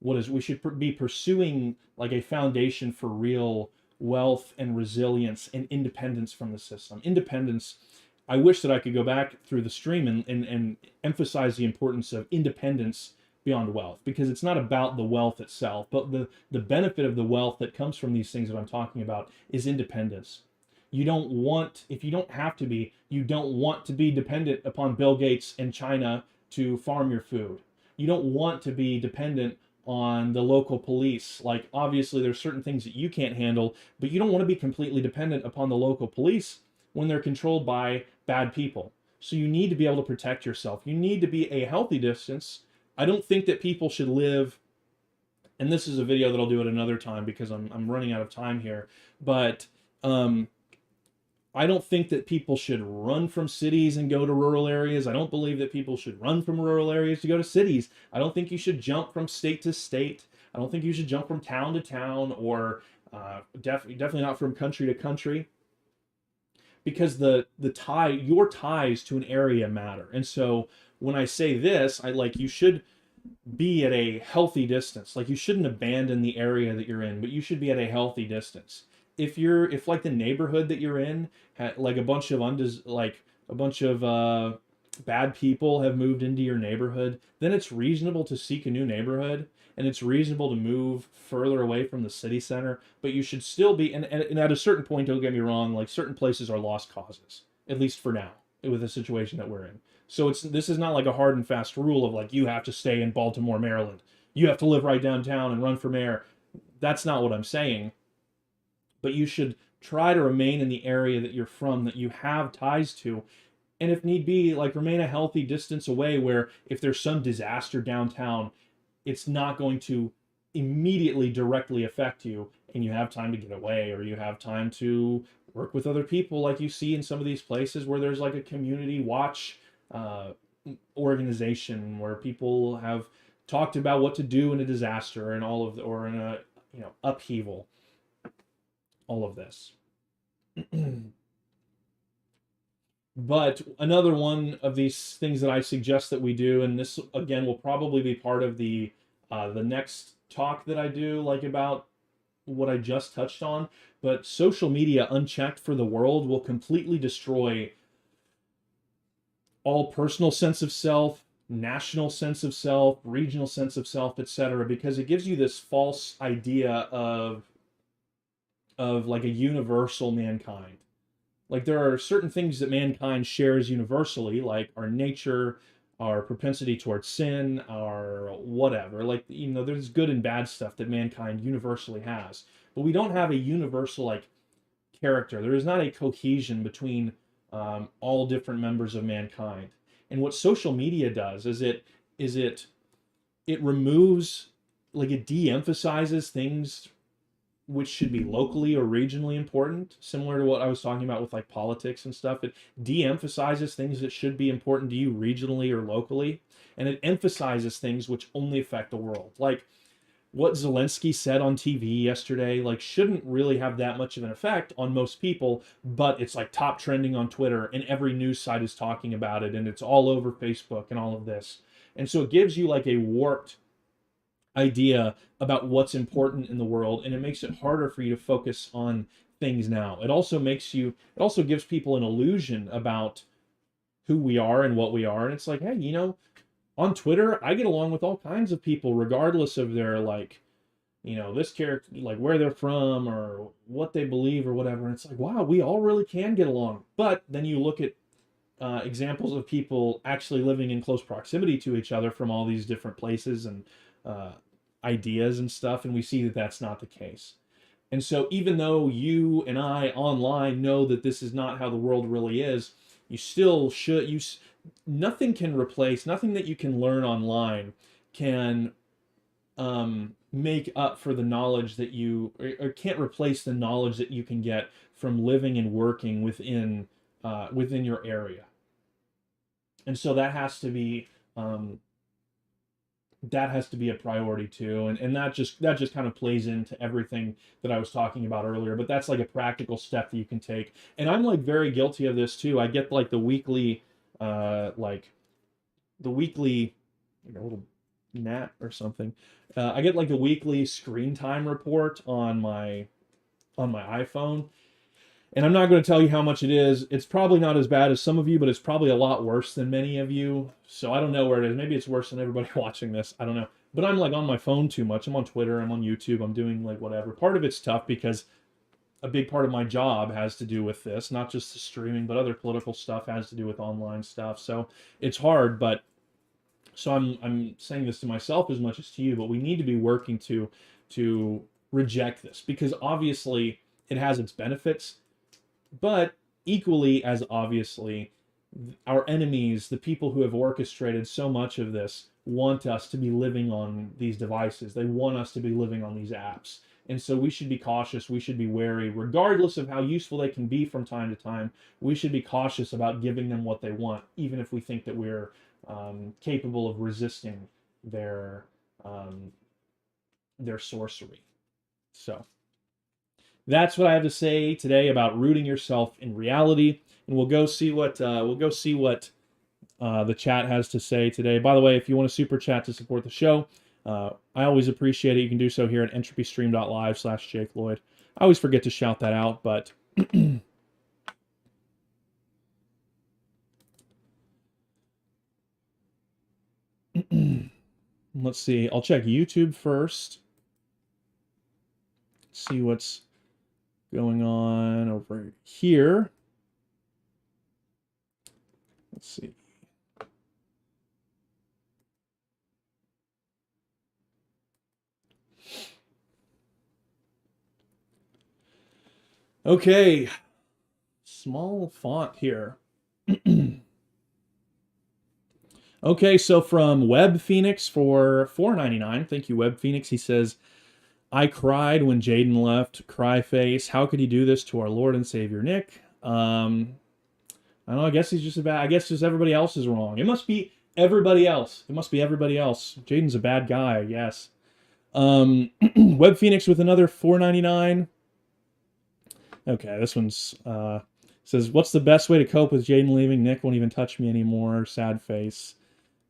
we should be pursuing like a foundation for real wealth and resilience and independence from the system. Independence, I wish that I could go back through the stream and emphasize the importance of independence beyond wealth, because it's not about the wealth itself, but the benefit of the wealth that comes from these things that I'm talking about is independence. You don't want to be dependent upon Bill Gates and China to farm your food. You don't want to be dependent on the local police. Like, obviously there's certain things that you can't handle, but you don't want to be completely dependent upon the local police when they're controlled by bad people. So you need to be able to protect yourself. You need to be a healthy distance. I don't think that people should live And this is a video that I'll do at another time because I'm running out of time here. But um, I don't think that people should run from cities and go to rural areas. I don't believe that people should run from rural areas to go to cities. I don't think you should jump from state to state. I don't think you should jump from town to town, or definitely not from country to country, because your ties to an area matter. And so when I say this, I like you should be at a healthy distance. Like, you shouldn't abandon the area that you're in, but you should be at a healthy distance. If like the neighborhood that you're in, like a bunch of bad people have moved into your neighborhood, then it's reasonable to seek a new neighborhood, and it's reasonable to move further away from the city center. But you should still be, and at a certain point, don't get me wrong, like certain places are lost causes, at least for now, with the situation that we're in. So this is not like a hard and fast rule of like you have to stay in Baltimore, Maryland. You have to live right downtown and run for mayor. That's not what I'm saying. But you should try to remain in the area that you're from, that you have ties to, and if need be, like remain a healthy distance away, where if there's some disaster downtown, it's not going to immediately directly affect you, and you have time to get away, or you have time to work with other people, like you see in some of these places where there's like a community watch uh, organization where people have talked about what to do in a disaster and all of or in a upheaval, all of this. But another one of these things that I suggest that we do, and this again will probably be part of the next talk that I do, like about what I just touched on, but social media unchecked for the world will completely destroy all personal sense of self, national sense of self, regional sense of self, etc., because it gives you this false idea of like a universal mankind. Like, there are certain things that mankind shares universally, like our nature, our propensity towards sin, our whatever. Like, there's good and bad stuff that mankind universally has. But we don't have a universal, like, character. There is not a cohesion between all different members of mankind. And what social media does is it removes, like, it de-emphasizes things which should be locally or regionally important, similar to what I was talking about with like politics and stuff. It de-emphasizes things that should be important to you regionally or locally, and it emphasizes things which only affect the world. Like what Zelensky said on TV yesterday, like, shouldn't really have that much of an effect on most people, but it's like top trending on Twitter, and every news site is talking about it, and it's all over Facebook and all of this. And so it gives you like a warped idea about what's important in the world, and it makes it harder for you to focus on things now. It also gives people an illusion about who we are and what we are. And it's like, hey, on Twitter, I get along with all kinds of people, regardless of their, like, this character, like where they're from or what they believe or whatever. And it's like, wow, we all really can get along. But then you look at examples of people actually living in close proximity to each other from all these different places and ideas and stuff, and we see that that's not the case. And so even though you and I online know that this is not how the world really is, you still should, nothing that you can learn online can make up for the knowledge that or can't replace the knowledge that you can get from living and working within your area. And so that has to be a priority too, and that just kind of plays into everything that I was talking about earlier. But that's like a practical step that you can take, and I'm like very guilty of this too. I get like the weekly little gnat or something. I get like the weekly screen time report on my iPhone. And I'm not going to tell you how much it is. It's probably not as bad as some of you, but it's probably a lot worse than many of you. So I don't know where it is. Maybe it's worse than everybody watching this. I don't know. But I'm like on my phone too much. I'm on Twitter. I'm on YouTube. I'm doing like whatever. Part of it's tough because a big part of my job has to do with this. Not just the streaming, but other political stuff has to do with online stuff. So it's hard, but so I'm saying this to myself as much as to you, but we need to be working to reject this, because obviously it has its benefits. But equally as obviously, our enemies, the people who have orchestrated so much of this, want us to be living on these devices. They want us to be living on these apps. And so we should be cautious. We should be wary, regardless of how useful they can be from time to time. We should be cautious about giving them what they want, even if we think that we're capable of resisting their sorcery. So that's what I have to say today about rooting yourself in reality. And we'll go see what the chat has to say today. By the way, if you want to super chat to support the show, I always appreciate it. You can do so here at entropystream.live/JakeLloyd. I always forget to shout that out, but let's see. I'll check YouTube first. See what's going on over here. Let's see. Okay, small font here. Okay, so from Web Phoenix for $4.99. Thank you, Web Phoenix. He says, I cried when Jaden left. Cry face. How could he do this to our Lord and Savior Nick? I don't know. I guess he's just I guess just everybody else is wrong. It must be everybody else. It must be everybody else. Jaden's a bad guy. Yes. Web Phoenix with another $4.99. Okay, this one's says, what's the best way to cope with Jaden leaving? Nick won't even touch me anymore. Sad face.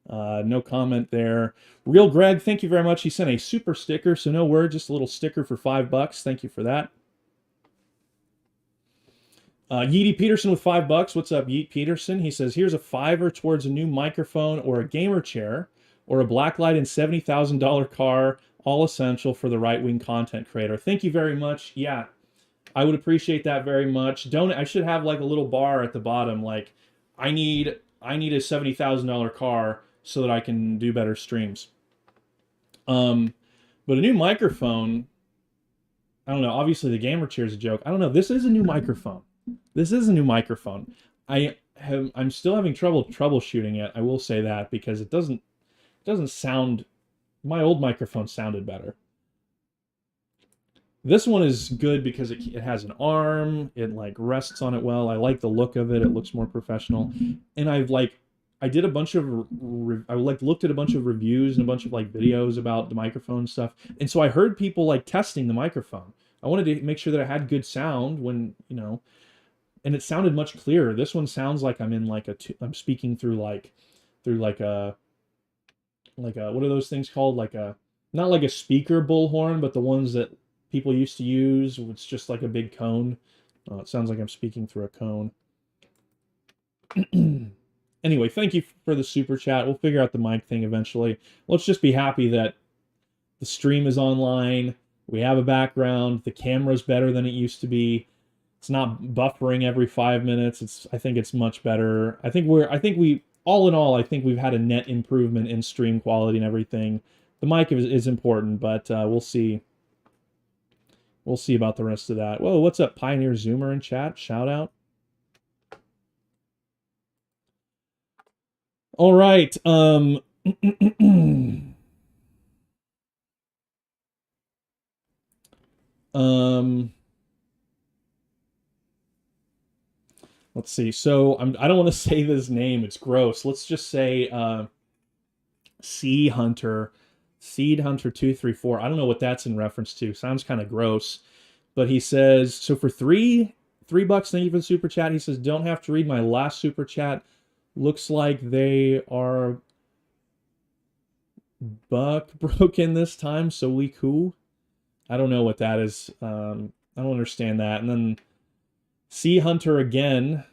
No comment there. Real Greg, thank you very much. He sent a super sticker, so no word, just a little sticker for $5. Thank you for that. Yeety Peterson with $5. What's up, Yeet Peterson? He says, here's a $5 towards a new microphone or a gamer chair or a blacklight and $70,000 car, all essential for the right-wing content creator. Thank you very much. Yeah, I would appreciate that very much. I should have like a little bar at the bottom, like I need a $70,000 car so that I can do better streams. But a new microphone, I don't know. Obviously, the gamer chair is a joke. I don't know. This is a new microphone. This is a new microphone. I'm still having trouble troubleshooting it. I will say that because it doesn't sound. My old microphone sounded better. This one is good because it has an arm. It like rests on it well. I like the look of it. It looks more professional. And I did a bunch of looked at a bunch of reviews and a bunch of like videos about the microphone stuff. And so I heard people like testing the microphone. I wanted to make sure that it had good sound when, and it sounded much clearer. This one sounds like I'm in like I'm speaking through like a what are those things called? Not like a speaker bullhorn, but the ones that people used to use. It's just like a big cone. It sounds like I'm speaking through a cone. Anyway, thank you for the super chat. We'll figure out the mic thing eventually. Let's just be happy that the stream is online. We have a background. The camera's better than it used to be. It's not buffering every 5 minutes. I think it's much better. All in all, I think we've had a net improvement in stream quality and everything. The mic is important, but we'll see. We'll see about the rest of that. Whoa, what's up, Pioneer Zoomer in chat? Shout out. All right. Let's see. So I don't want to say this name. It's gross. Let's just say Seed Hunter 234. I don't know what that's in reference to. Sounds kind of gross. But he says, so for $3, thank you for the super chat. He says, don't have to read my last super chat. Looks like they are buck broken this time, so we cool. I don't know what that is. I don't understand that. And then Sea Hunter again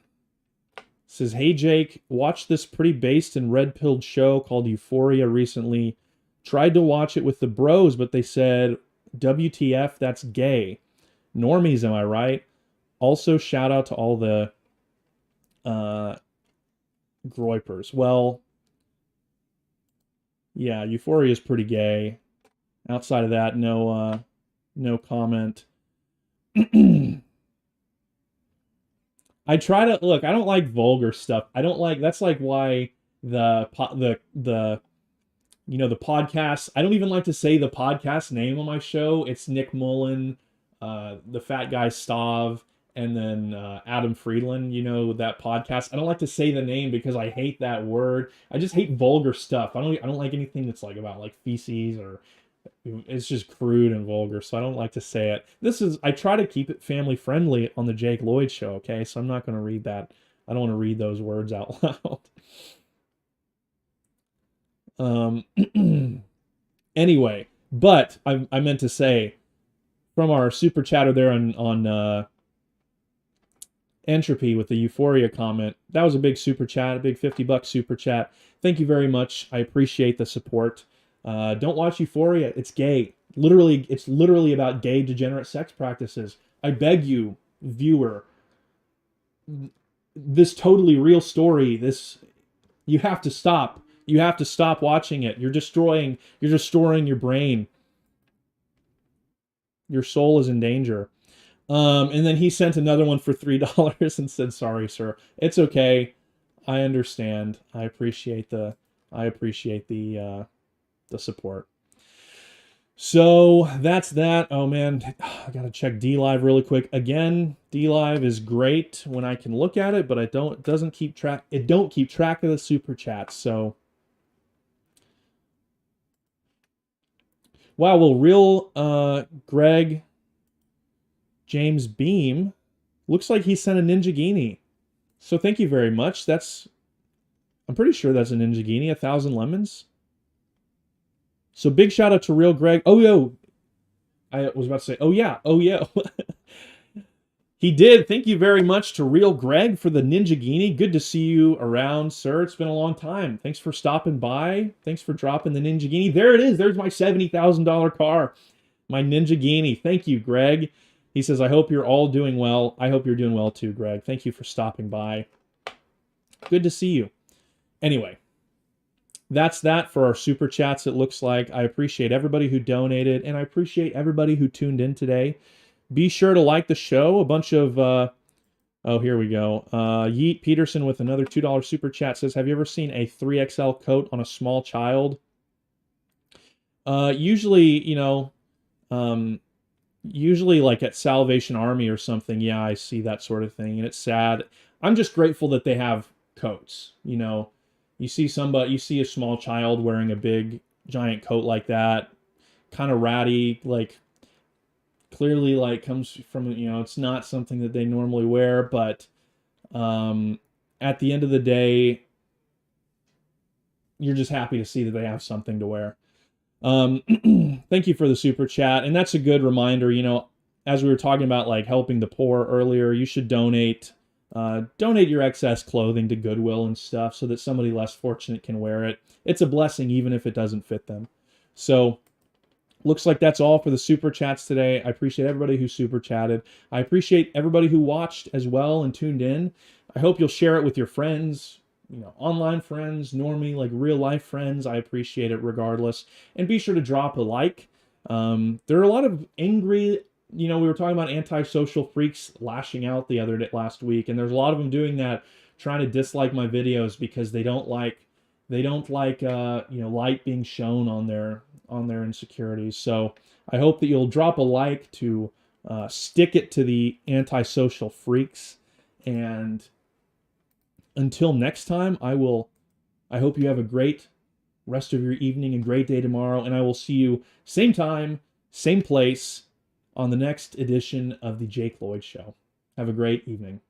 says, hey Jake, watched this pretty based and red-pilled show called Euphoria recently. Tried to watch it with the bros, but they said, WTF, that's gay. Normies, am I right? Also, shout out to all the groypers. Well, yeah, Euphoria is pretty gay. Outside of that, no comment. I try to look. I don't like vulgar stuff. I don't like. That's like why the you know, the podcast. I don't even like to say the podcast name on my show. It's Nick Mullen, the fat guy Stav, and then Adam Friedland, you know, that podcast. I don't like to say the name because I hate that word. I just hate vulgar stuff. I don't like anything that's like about like feces, or it's just crude and vulgar, so I don't like to say it. I try to keep it family friendly on the Jake Lloyd show, okay? So I'm not going to read that. I don't want to read those words out loud. Anyway, but I meant to say, from our super chatter there on Entropy with the Euphoria comment, that was a big super chat, a big $50 super chat. Thank you very much. I appreciate the support. Don't watch Euphoria. It's gay. It's literally about gay degenerate sex practices. I beg you, viewer, this totally real story, you have to stop. You have to stop watching it. You're destroying your brain. Your soul is in danger. And then he sent another one for $3 and said, "Sorry, sir. It's okay. I understand. I appreciate the support." So that's that. Oh man, I gotta check DLive really quick. Again, DLive is great when I can look at it, but it don't keep track of the super chats. So wow, well, real Greg James Beam looks like he sent a Ninjagini. So thank you very much. I'm pretty sure that's a Ninjagini, 1,000 lemons. So big shout out to Real Greg. Oh, yo. I was about to say, oh, yeah. Oh, yeah. He did. Thank you very much to Real Greg for the Ninjagini. Good to see you around, sir. It's been a long time. Thanks for stopping by. Thanks for dropping the Ninjagini. There it is. There's my $70,000 car. My Ninjagini. Thank you, Greg. He says, I hope you're all doing well. I hope you're doing well too, Greg. Thank you for stopping by. Good to see you. Anyway, that's that for our super chats, it looks like. I appreciate everybody who donated, and I appreciate everybody who tuned in today. Be sure to like the show. A bunch of, oh, here we go. Yeet Peterson with another $2 super chat says, have you ever seen a 3XL coat on a small child? Usually, you know, usually like at Salvation Army or something, yeah, I see that sort of thing, and it's sad. I'm just grateful that they have coats, you know. You see a small child wearing a big giant coat like that, kind of ratty, like clearly like comes from, you know, it's not something that they normally wear, but at the end of the day, you're just happy to see that they have something to wear. Thank you for the super chat, and that's a good reminder, you know, as we were talking about like helping the poor earlier, you should donate your excess clothing to Goodwill and stuff so that somebody less fortunate can wear it. It's a blessing even if it doesn't fit them. So looks like that's all for the super chats today. I appreciate everybody who super chatted. I appreciate everybody who watched as well and tuned in. I hope you'll share it with your friends, you know, online friends, normie, like real life friends. I appreciate it regardless. And be sure to drop a like. There are a lot of angry, you know, we were talking about antisocial freaks lashing out last week, and there's a lot of them doing that, trying to dislike my videos because they don't like you know, light being shown on their insecurities. So I hope that you'll drop a like to stick it to the antisocial freaks. And until next time, I hope you have a great rest of your evening and great day tomorrow, and I will see you same time, same place on the next edition of the Jake Lloyd Show. Have a great evening.